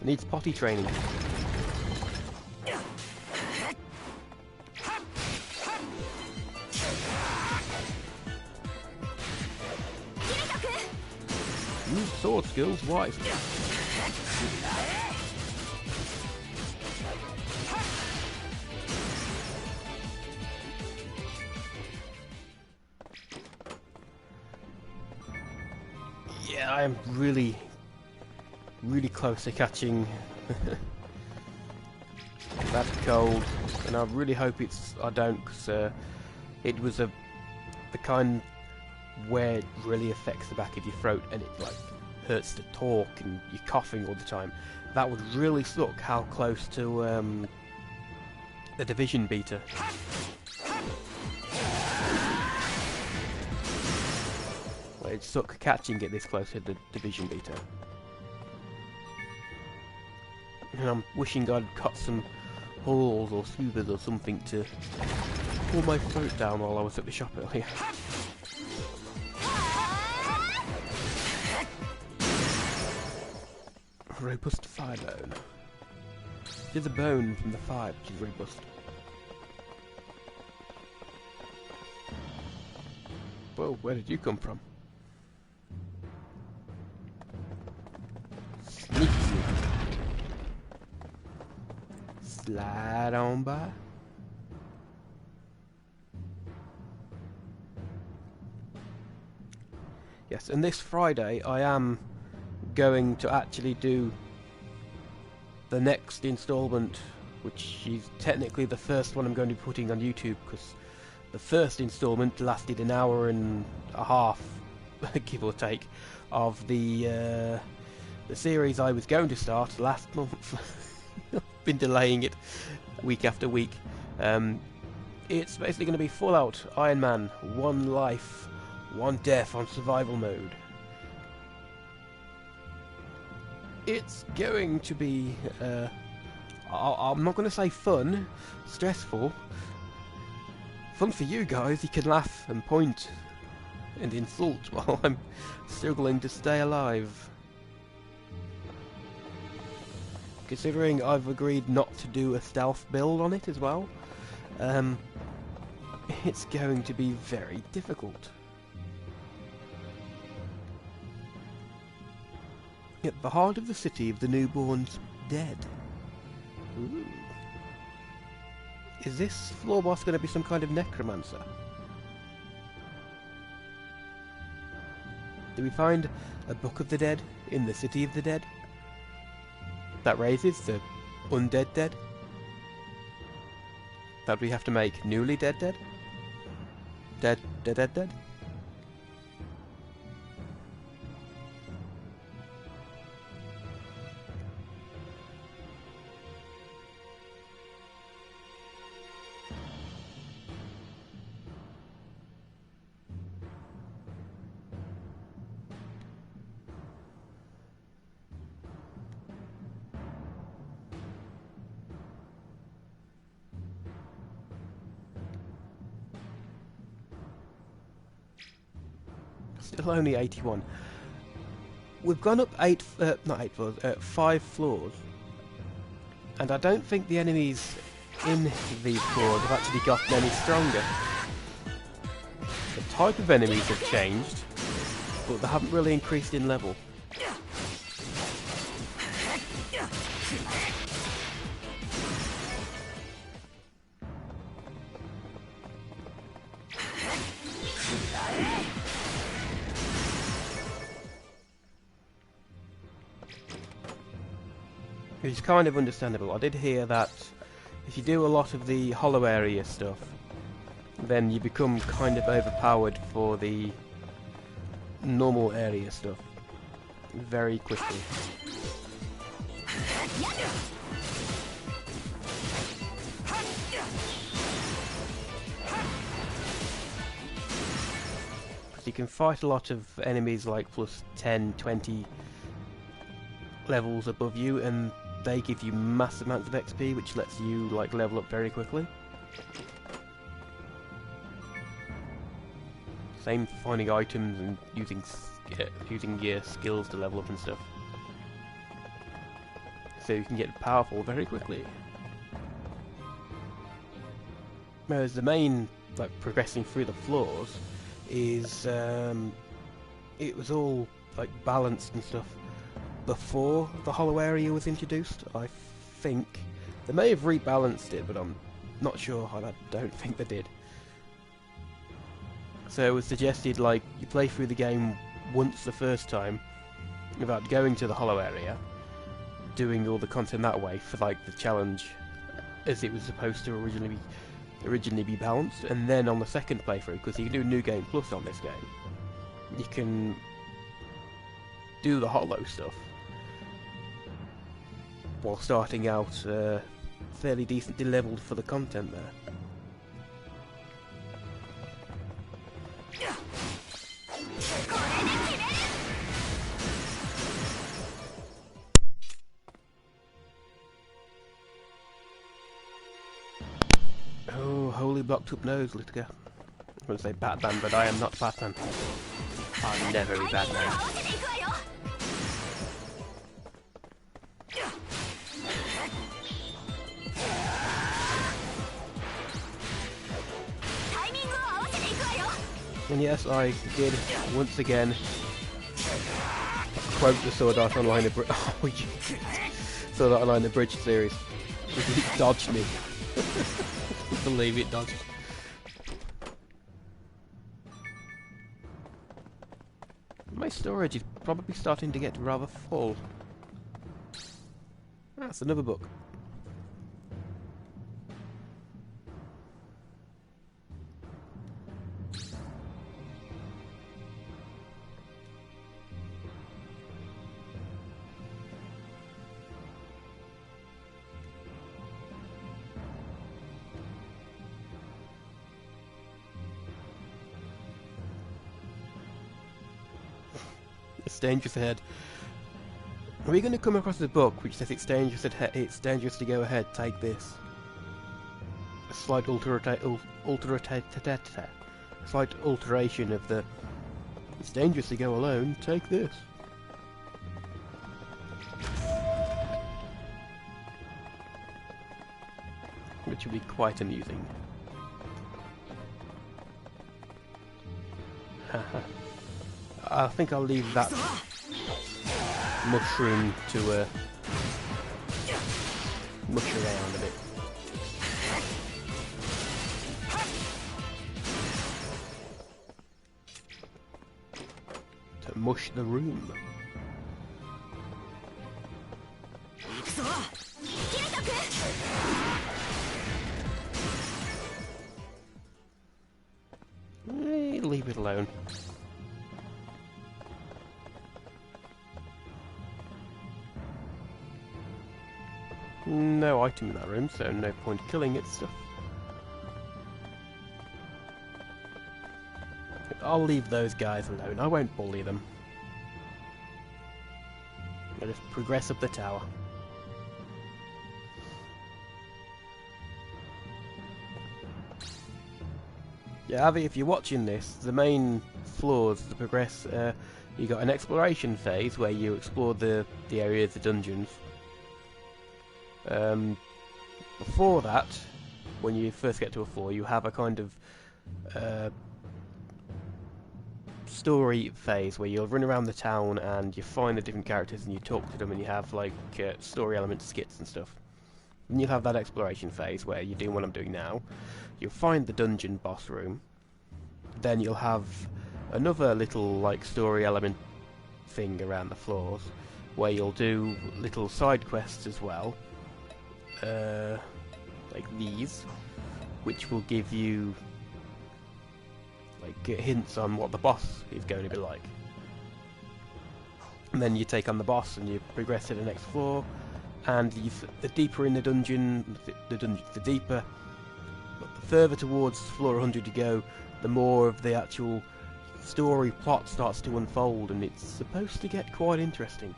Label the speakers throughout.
Speaker 1: Needs potty training. Use sword skills wisely. Yeah, I am really close to catching that cold, and I really hope I don't, because it was the kind where it really affects the back of your throat and it like hurts to talk and you're coughing all the time. That would really suck. How close to the Division beta. Well, it'd suck catching it this close to the Division beta. And I'm wishing I'd got some halls or scoobas or something to pull my throat down while I was at the shop earlier. Robust fire bone. There's a bone from the fire which is robust. Whoa, where did you come from? Sneaky. Slide on by. Yes, and this Friday I am going to actually do the next installment, which is technically the first one I'm going to be putting on YouTube, because the first installment lasted an hour and a half, give or take, of the series I was going to start last month. I've been delaying it week after week. It's basically going to be Fallout Iron Man, one life, one death on survival mode. It's going to be, I'm not going to say fun, stressful. Fun for you guys, you can laugh and point and insult while I'm struggling to stay alive. Considering I've agreed not to do a stealth build on it as well, it's going to be very difficult. At the heart of the city of the newborn's dead. Ooh. Is this floor boss going to be some kind of necromancer? Do we find a Book of the Dead in the City of the Dead? That raises the undead dead? That we have to make newly dead dead? Dead. Still only 81. We've gone up 5 floors, and I don't think the enemies in these floors have actually gotten any stronger. The type of enemies have changed, but they haven't really increased in level. Which is kind of understandable. I did hear that if you do a lot of the hollow area stuff, then you become kind of overpowered for the normal area stuff very quickly. Because you can fight a lot of enemies like plus 10, 20 levels above you, and they give you massive amounts of XP, which lets you like level up very quickly. Same for finding items and using your skills to level up and stuff. so you can get powerful very quickly. Whereas the main, like, progressing through the floors is, it was all, like, balanced and stuff before the hollow area was introduced, I think. They may have rebalanced it, but I'm not sure. I don't think they did. So it was suggested, like, you play through the game once the first time without going to the hollow area, doing all the content that way for, like, the challenge as it was supposed to originally be balanced, and then on the second playthrough, because you can do New Game Plus on this game, you can do the hollow stuff while starting out fairly decently leveled for the content there. Oh, holy blocked up nose, Littica. I'm going to say Batman, but I am not Batman. I'll never be Batman. And yes, I did once again quote the Sword Art Online Sword Art Online Abridged series. It dodged me. Believe it dodged. My storage is probably starting to get rather full. That's another book. It's dangerous ahead. Are we going to come across a book which says it's dangerous to go ahead, take this? A slight alteration of the it's dangerous to go alone, take this. Which would be quite amusing. I think I'll leave that mushroom to mush around a bit. To mush the room. Leave it alone. No item in that room, so no point killing it stuff. I'll leave those guys alone, I won't bully them. I'll just progress up the tower. Yeah, Avi, if you're watching this, the main floors to progress, you got an exploration phase where you explore the areas, the dungeons. Before that, when you first get to a floor, you have a kind of story phase where you'll run around the town and you find the different characters and you talk to them and you have like story elements, skits and stuff. Then you'll have that exploration phase where you're doing what I'm doing now. You'll find the dungeon boss room. Then you'll have another little like story element thing around the floors where you'll do little side quests as well. Like these, which will give you like hints on what the boss is going to be like. And then you take on the boss and you progress to the next floor, and the deeper in the dungeon, the deeper, the further towards floor 100 you go, the more of the actual story plot starts to unfold, and it's supposed to get quite interesting.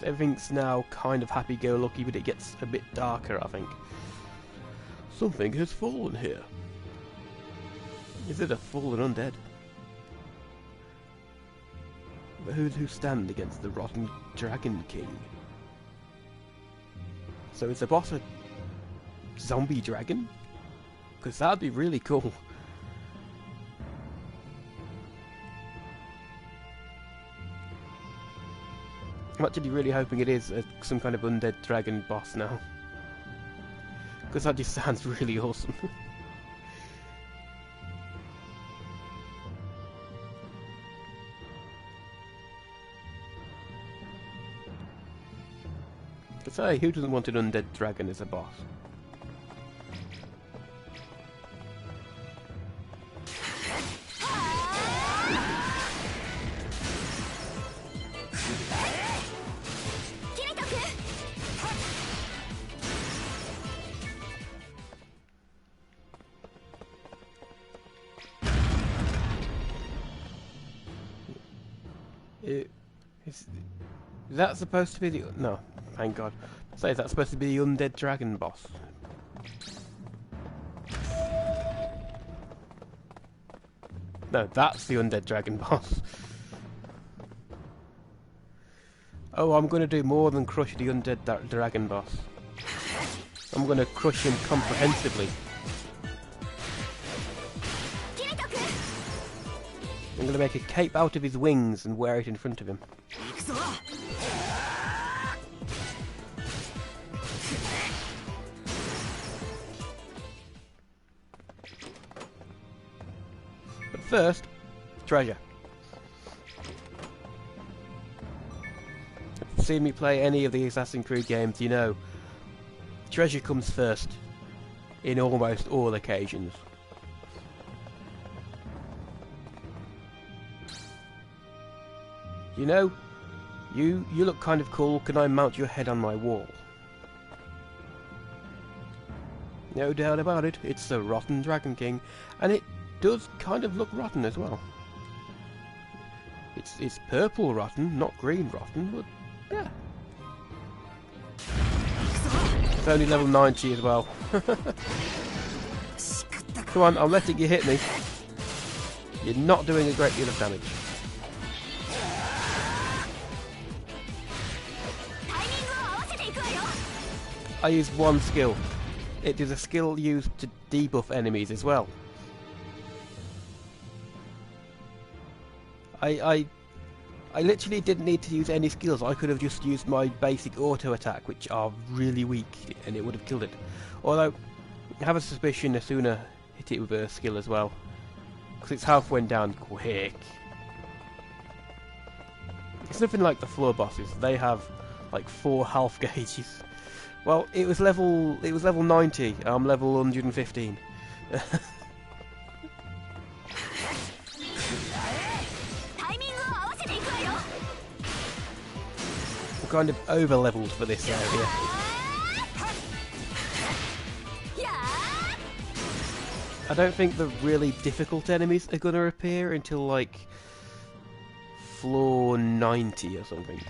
Speaker 1: Everything's now kind of happy-go-lucky, but it gets a bit darker, I think. Something has fallen here. Is it a fallen undead? who stand against the Rotten Dragon King? So is the boss a zombie dragon? Because that'd be really cool. I'm actually really hoping it is some kind of undead dragon boss now. Because that just sounds really awesome. But say, who doesn't want an undead dragon as a boss? Is that supposed to be the... No, thank God. So is that supposed to be the undead dragon boss? No, that's the undead dragon boss. Oh, I'm going to do more than crush the undead dragon boss. I'm going to crush him comprehensively. I'm going to make a cape out of his wings and wear it in front of him. But first, treasure. If you've seen me play any of the Assassin's Creed games, you know treasure comes first in almost all occasions. You know, you look kind of cool. Can I mount your head on my wall? No doubt about it, it's the Rotten Dragon King, and it does kind of look rotten as well. It's purple rotten, not green rotten, but yeah. It's only level 90 as well. Come on, I'm letting you hit me. You're not doing a great deal of damage. I used one skill. It is a skill used to debuff enemies as well. I literally didn't need to use any skills. I could have just used my basic auto attack, which are really weak, and it would have killed it. Although, I have a suspicion I sooner hit it with a skill as well, because its health went down quick. It's nothing like the floor bosses. They have like 4 health gauges. Well, it was level 90. I'm level 115. I'm kind of over leveled for this area. I don't think the really difficult enemies are gonna appear until like floor 90 or something.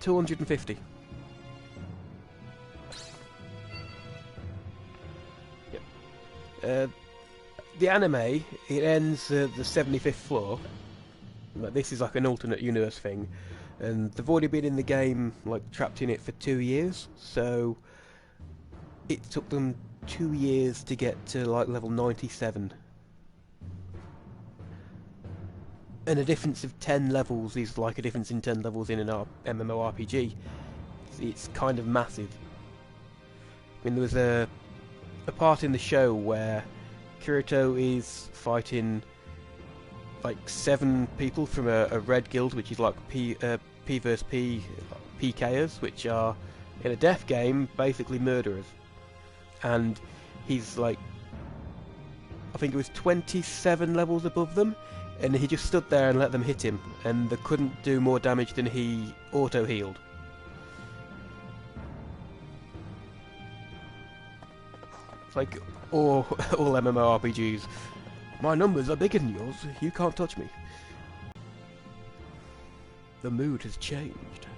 Speaker 1: $250. Yep. The anime, it ends at the 75th floor. But this is like an alternate universe thing, and they've already been in the game, like trapped in it for 2 years. So it took them 2 years to get to like level 97. And a difference of 10 levels is like a difference in 10 levels in an MMORPG. It's kind of massive. I mean, there was a part in the show where Kirito is fighting like 7 people from a red guild, which is like P vs P PKers, which are in a death game basically murderers. And he's like, I think it was 27 levels above them. And he just stood there and let them hit him, and they couldn't do more damage than he auto-healed. It's like all MMORPGs. My numbers are bigger than yours, you can't touch me. The mood has changed.